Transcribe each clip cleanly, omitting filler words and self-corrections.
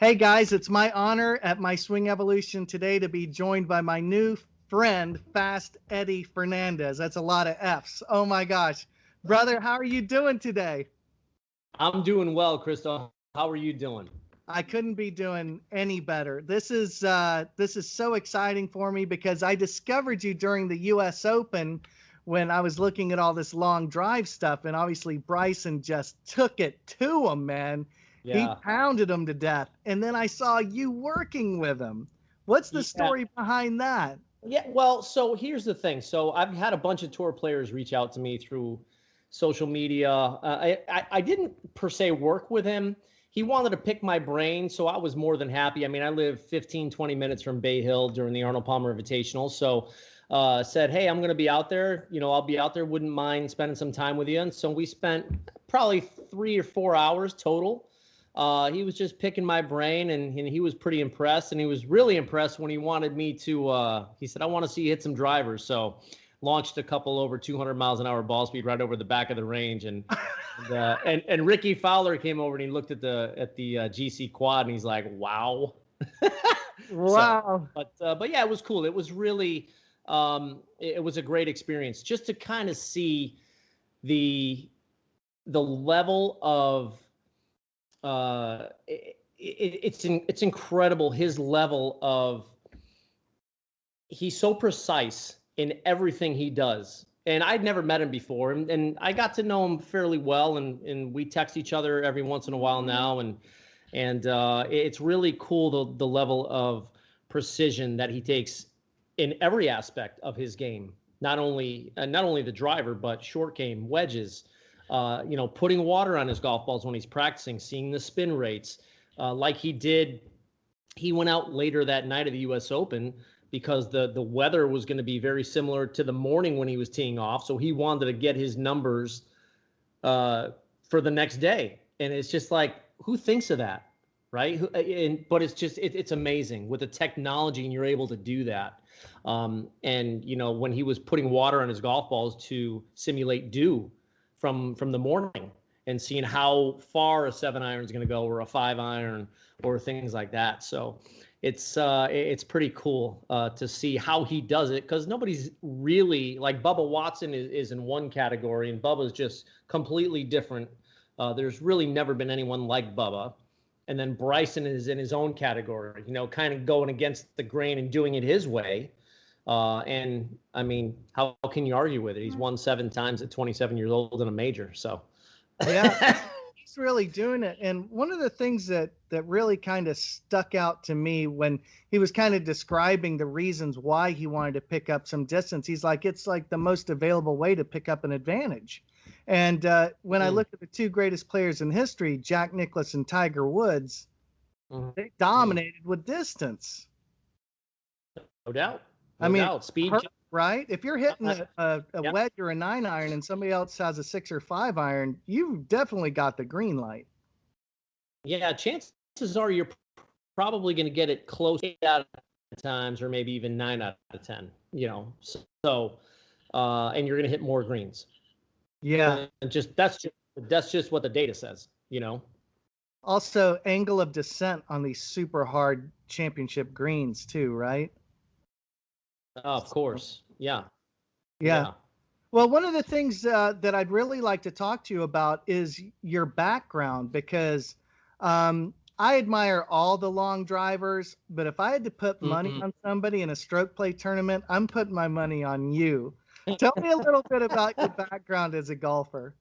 Hey guys, it's my honor at my Swing Evolution today to be joined by my new friend, Fast Eddie Fernandez. That's a lot of F's. Oh my gosh. Brother, how are you doing today? I'm doing well, Christo. How are you doing? I couldn't be doing any better. This is so exciting for me because I discovered you during the US Open when I was looking at all this long drive stuff, and obviously Bryson just took it to him, man. He Yeah. pounded him to death. And then I saw you working with him. What's the Yeah. story behind that? Yeah. Well, so here's the thing. So I've had a bunch of tour players reach out to me through social media. I didn't per se work with him. He wanted to pick my brain, so I was more than happy. I mean, I live 15, 20 minutes from Bay Hill during the Arnold Palmer Invitational. So said, hey, I'm going to be out there. I'll be out there. Wouldn't mind spending some time with you. And so we spent probably 3 or 4 hours total. He was just picking my brain, and he was pretty impressed. And he was really impressed when he wanted me to. He said, "I want to see you hit some drivers." So, launched a couple over 200 miles an hour ball speed right over the back of the range, and Ricky Fowler came over and he looked at the GC quad and he's like, "Wow." So, Wow. but yeah, it was cool. It was really, it was a great experience just to kind of see the level of it's incredible his level of he's so precise in everything he does. And I'd never met him before, and I got to know him fairly well, and we text each other every once in a while now, and it's really cool the level of precision that he takes in every aspect of his game. Not only the driver, but short game, wedges, putting water on his golf balls when he's practicing, seeing the spin rates, like he did. He went out later that night of the U.S. Open because the weather was going to be very similar to the morning when he was teeing off. So he wanted to get his numbers for the next day. And it's just like, who thinks of that, right? But it's just it's amazing with the technology, and you're able to do that. And when he was putting water on his golf balls to simulate dew from the morning, and seeing how far a 7-iron is going to go, or a 5-iron, or things like that. So it's pretty cool to see how he does it, because nobody's really like Bubba Watson is in one category, and Bubba's just completely different. There's really never been anyone like Bubba. And then Bryson is in his own category, kind of going against the grain and doing it his way. And I mean, how can you argue with it? He's won 7 times at 27 years old in a major. So Yeah, he's really doing it. And one of the things that really kind of stuck out to me when he was kind of describing the reasons why he wanted to pick up some distance, he's like, it's like the most available way to pick up an advantage. And when I look at the two greatest players in history, Jack Nicklaus and Tiger Woods, they dominated with distance. No doubt. I No mean, doubt. Speed. right? If you're hitting a Yep. wedge or a 9-iron and somebody else has a 6 or 5-iron, you've definitely got the green light. Yeah, chances are you're probably going to get it close 8 out of times, or maybe even 9 out of 10. So and you're going to hit more greens. Yeah. And that's just what the data says. Also, angle of descent on these super hard championship greens too, right? Of course. Yeah. Yeah. Yeah. Well, one of the things that I'd really like to talk to you about is your background, because I admire all the long drivers, but if I had to put money on somebody in a stroke play tournament, I'm putting my money on you. Tell me a little bit about your background as a golfer.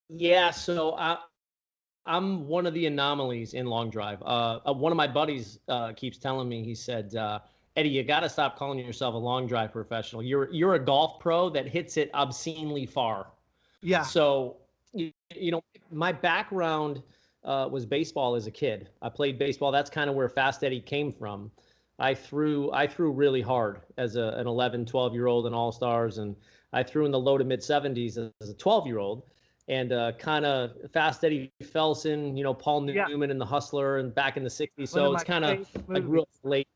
Yeah. So I'm one of the anomalies in long drive. One of my buddies keeps telling me, he said, Eddie, you got to stop calling yourself a long drive professional. You're a golf pro that hits it obscenely far. Yeah. So, my background was baseball as a kid. I played baseball. That's kind of where Fast Eddie came from. I threw really hard as an 11, 12-year-old in All-Stars, and I threw in the low to mid 70s as a 12-year-old. And kind of Fast Eddie Felson, Paul Newman in The Hustler, and back in the 60s. So it's kind of like real late.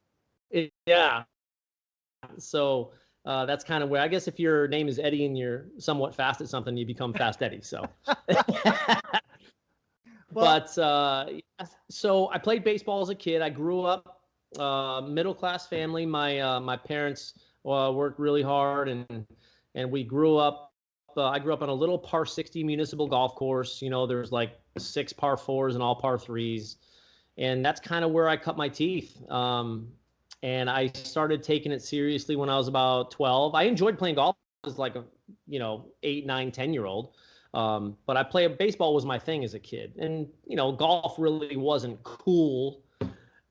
Yeah. So that's kind of where, I guess, if your name is Eddie and you're somewhat fast at something, you become Fast Eddie. So. But so I played baseball as a kid. I grew up middle class family. My parents worked really hard, and we grew up. I grew up on a little par 60 municipal golf course. You know, there's like 6 par 4s and all par 3s, and that's kind of where I cut my teeth. And I started taking it seriously when I was about 12. I enjoyed playing golf as like a 8, 9, 10-year-old. But baseball was my thing as a kid, and golf really wasn't cool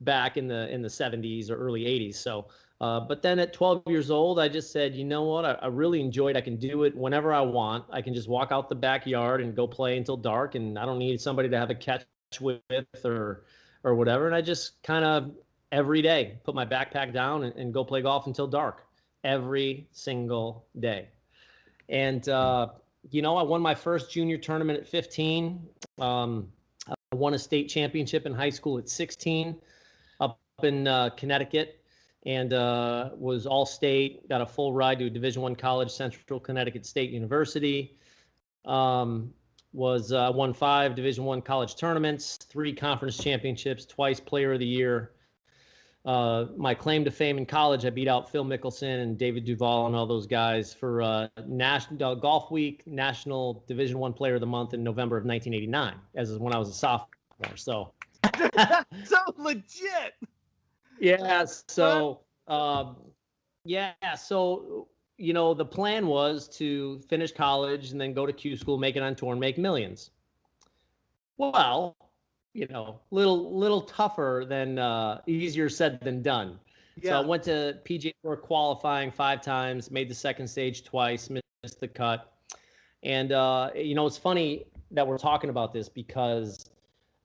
back in the 70s or early 80s. So, but then at 12 years old, I just said, you know what, I really enjoyed. I can do it whenever I want. I can just walk out the backyard and go play until dark, and I don't need somebody to have a catch with or whatever. And I just kind of every day put my backpack down and go play golf until dark every single day. And I won my first junior tournament at 15. I won a state championship in high school at 16 up in Connecticut, and was all state, got a full ride to a Division I college, Central Connecticut State University. Won 5 Division I college tournaments, 3 conference championships, twice player of the year. My claim to fame in college, I beat out Phil Mickelson and David Duval and all those guys for National Golf Week, National Division I Player of the Month in November of 1989, as when I was a sophomore. So, so legit. Yeah. So, So, the plan was to finish college and then go to Q school, make it on tour, and make millions. Well, little tougher than easier said than done. Yeah. So I went to PGA Tour qualifying 5 times, made the second stage twice, missed the cut. And, it's funny that we're talking about this because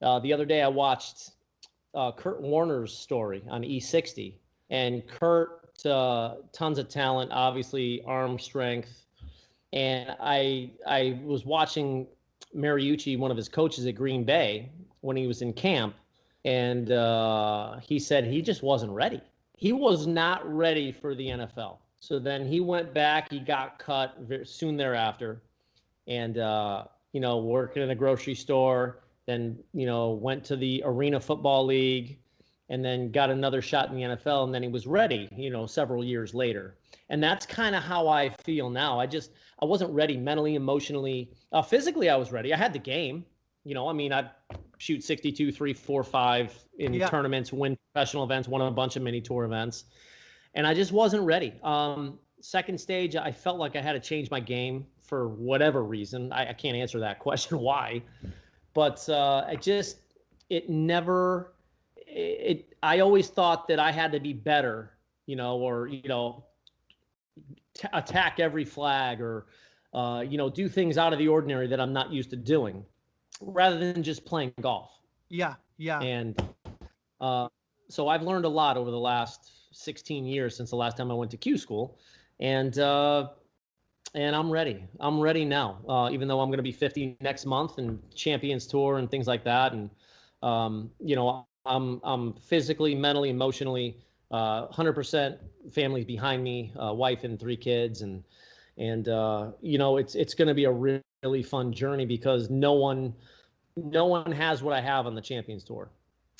the other day I watched Kurt Warner's story on E60. And Kurt, tons of talent, obviously arm strength. And I was watching Mariucci, one of his coaches at Green Bay, when he was in camp, and he said he just wasn't ready. He was not ready for the NFL. So then he went back, he got cut soon thereafter, and worked in a grocery store, then went to the Arena Football League, and then got another shot in the NFL, and then he was ready, several years later. And that's kind of how I feel now. I wasn't ready mentally, emotionally. Physically, I was ready. I had the game. I'd shoot 62, 3, 4, 5 in tournaments, win professional events, won a bunch of mini tour events. And I just wasn't ready. Second stage, I felt like I had to change my game for whatever reason. I can't answer that question why. But I always thought that I had to be better, attack every flag or, do things out of the ordinary that I'm not used to doing, rather than just playing golf. Yeah. And so I've learned a lot over the last 16 years since the last time I went to Q school, and I'm ready. I'm ready now, even though I'm going to be 50 next month and Champions Tour and things like that. And I'm physically, mentally, emotionally 100% family behind me, wife and 3 kids, and it's going to be a really fun journey because no one has what I have on the Champions Tour.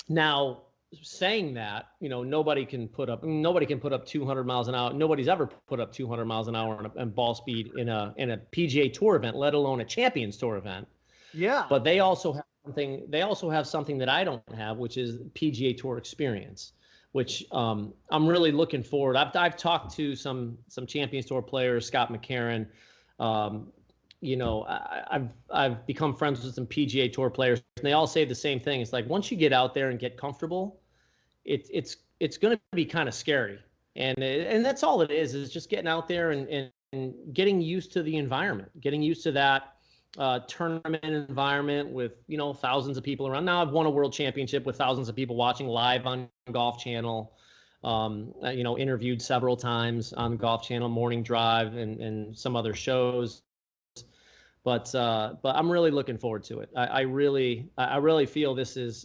Now, saying that, nobody can put up 200 miles an hour. Nobody's ever put up 200 miles an hour on ball speed in a PGA Tour event, let alone a Champions Tour event. Yeah. But they also have something that I don't have, which is PGA Tour experience, which I'm really looking forward. I've talked to some Champions Tour players, Scott McCarron. I've become friends with some PGA Tour players, and they all say the same thing. It's like once you get out there and get comfortable, it's going to be kind of scary, and that's all it is just getting out there and getting used to the environment, getting used to that tournament environment with thousands of people around. Now I've won a world championship with thousands of people watching live on Golf Channel. Interviewed several times on Golf Channel, Morning Drive, and some other shows. But I'm really looking forward to it. I really feel this is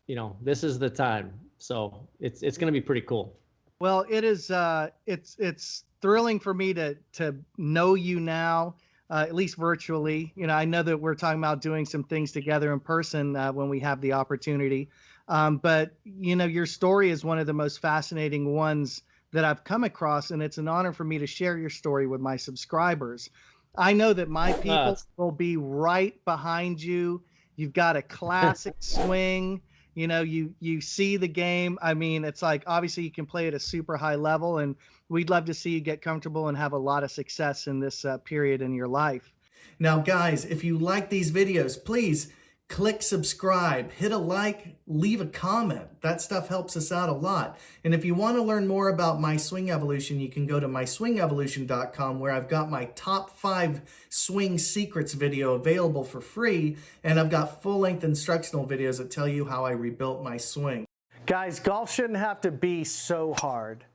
the time. So it's going to be pretty cool. Well, it is. It's thrilling for me to know you now. at least virtually. You know, I know that we're talking about doing some things together in person when we have the opportunity. But, you know, your story is one of the most fascinating ones that I've come across, and it's an honor for me to share your story with my subscribers. I know that my people will be right behind you. You've got a classic swing. You know, you see the game. I mean, it's like obviously you can play at a super high level, and we'd love to see you get comfortable and have a lot of success in this period in your life. Now, guys, if you like these videos, please click subscribe, hit a like, leave a comment. That stuff helps us out a lot. And if you want to learn more about my swing evolution, you can go to myswingevolution.com, where I've got my top 5 swing secrets video available for free. And I've got full-length instructional videos that tell you how I rebuilt my swing. Guys, golf shouldn't have to be so hard.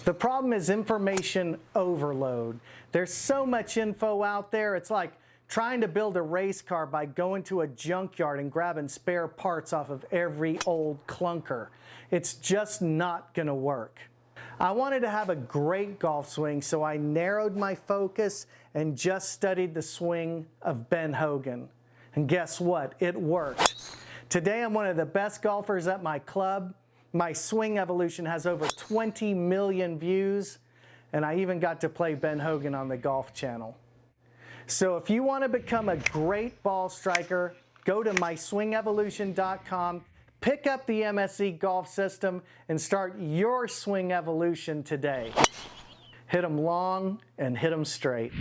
The problem is information overload. There's so much info out there. It's like trying to build a race car by going to a junkyard and grabbing spare parts off of every old clunker. It's just not gonna work. I wanted to have a great golf swing, so I narrowed my focus and just studied the swing of Ben Hogan. And guess what? It worked. Today I'm one of the best golfers at my club. My swing evolution has over 20 million views, and I even got to play Ben Hogan on the Golf Channel. So if you want to become a great ball striker, go to myswingevolution.com, pick up the MSE Golf System, and start your swing evolution today. Hit them long and hit them straight.